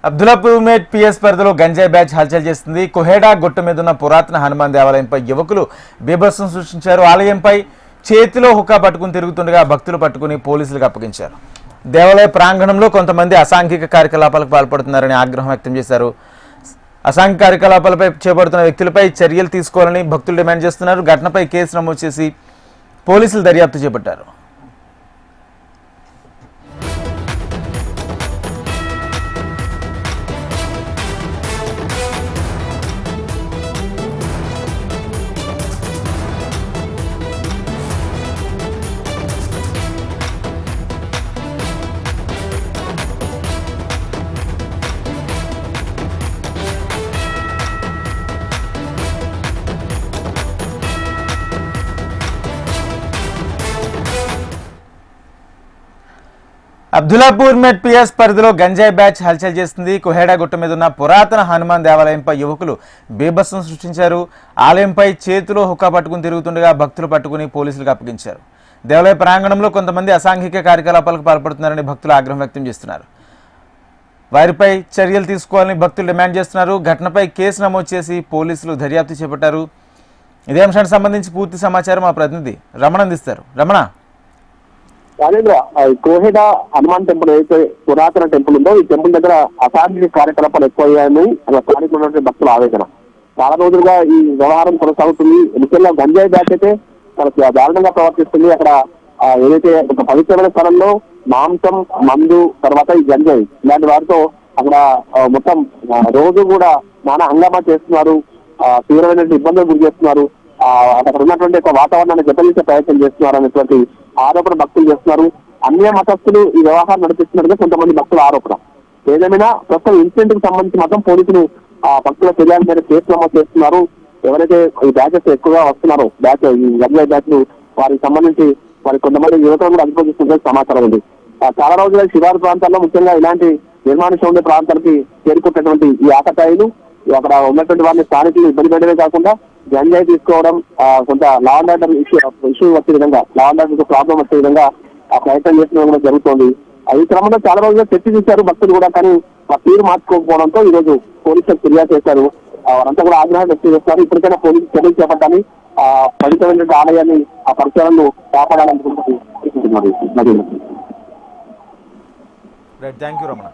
Abdullapur mate PS పరిధిలో గంజాయి batch హల్చల్ చేస్తుంది. కొహేడా గుట్ట మీద ఉన్న పురాతన హనుమాన్ దేవాలయంపై యువకులు బీభత్సం సృష్టించారు. ఆలయంపై చేతిలో హుక్కా పట్టుకుని తిరుగుతుండగా భక్తులు పట్టుకుని పోలీసులకు అప్పగించారు. దేవాలయ ప్రాంగణంలో కొంతమంది అసాంఘిక కార్యకలాపాలకు పాల్పడుతున్నారని ఆగ్రహం వ్యక్తం చేశారు. అసాంఘిక కార్యకలాపాలపై చేపడుతున్న వ్యక్తులపై చర్యలు తీసుకోవాలని భక్తులు డిమాండ్ చేస్తున్నారు. ఘటనపై కేసు నమోదు చేసి పోలీసులు దర్యాప్తు చేపట్టారు. అబ్దుల్లాపూర్ మెట్ పిఎస్ పరిధిలో గంజాయి బ్యాచ్ హల్చల్ చేస్తుంది. కొహేడా గుట్ట మీద ఉన్న పురాతన హనుమాన్ దేవాలయంపై యువకులు బీభత్సం సృష్టించారు. ఆలయంపై చేతిలో హుక్కా పట్టుకుని తిరుగుతుండగా భక్తులు పట్టుకుని పోలీసులకు అప్పగించారు. దేవాలయ ప్రాంగణంలో కొంతమంది అసాంఘిక కార్యకలాపాలకు పాల్పడుతున్నారని భక్తులు ఆగ్రహం వ్యక్తం చేస్తున్నారు. వారిపై చర్యలు తీసుకోవాలని భక్తులు డిమాండ్ చేస్తున్నారు. ఘటనపై కేసు నమోదు చేసి పోలీసులు దర్యాప్తు చేపట్టారు. ఇదే అంశానికి సంబంధించి పూర్తి సమాచారం మా ప్రతినిధి రమణ అందిస్తారు. రమణ, రాజేంద్ర, కోహెడా హనుమాన్ టెంపుల్ ఏదైతే పురాతన టెంపుల్ ఉందో ఈ టెంపుల్ దగ్గర అసాంఘిక కార్యకలాపాలు ఎక్కువయ్యాయని స్థానికులు ఉన్నటువంటి భక్తుల ఆవేదన. చాలా రోజులుగా ఈ వ్యవహారం కొనసాగుతుంది. ముఖ్యంగా గంజాయి బ్యాచ్ అయితే మనకు దారుణంగా ప్రవర్తిస్తుంది. అక్కడ ఏదైతే ఒక పవిత్రమైన స్థలంలో మాంసం, మందు, తర్వాత ఈ గంజాయి ఇలాంటి వారితో అక్కడ మొత్తం రోజు కూడా నానా హంగామా చేస్తున్నారు. తీవ్రమైన ఇబ్బందులు గురి చేస్తున్నారు. అక్కడ ఉన్నటువంటి ఒక వాతావరణాన్ని దెబ్బతీసే ప్రయత్నం చేస్తున్నారు అనేటువంటి ఆరోపణ భక్తులు చేస్తున్నారు. అన్య మతస్థులు ఈ వ్యవహారం నడిపిస్తున్నట్టుగా కొంతమంది భక్తుల ఆరోపణ. ఏదేమైనా ప్రస్తుతం ఇన్సిడెంట్ కు సంబంధించి మాత్రం పోలీసులు భక్తుల ఫిర్యాదు మీద కేసు నమోదు చేస్తున్నారు. ఎవరైతే ఈ బ్యాచెస్ ఎక్కువగా వస్తున్నారో బ్యాచ్ ఈ గంజాయి బ్యాచ్ వారికి సంబంధించి మరి కొంతమంది యువతను కూడా అధిపోతున్నట్టు సమాచారం ఉంది. చాలా రోజుల శివారు ప్రాంతాల్లో ముఖ్యంగా ఇలాంటి నిర్మానుష్యం ఉండే ప్రాంతాలకి చేరుకుంటున్నటువంటి ఈ ఆకతాయిలు అక్కడ ఉన్నటువంటి వారిని స్థానికులు ఇబ్బంది పెట్టడమే కాకుండా గంజాయి తీసుకోవడం, కొంత లా అండ్ ఆర్డర్ ఇష్యూ వచ్చే విధంగా, లా అండ్ ఆర్డర్ ప్రాబ్లం వచ్చే విధంగా ప్రయత్నం చేసిన కూడా జరుగుతోంది. ఈ క్రమంలో చాలా రోజులుగా చర్చ చేశారు భక్తులు కూడా, కానీ తీరు మార్చుకోకపోవడంతో ఈ రోజు పోలీసులకు ఫిర్యాదు చేశారు. వారంతా కూడా ఆగ్రహం వ్యక్తం చేస్తున్నారు. ఇప్పటికైనా పోలీసు చర్యలు చేపట్టాలని, పవిత్రమైన ఆలయాన్ని ఆ పరిసరాలను కాపాడాలనుకుంటున్నారు. Thank you Ramana.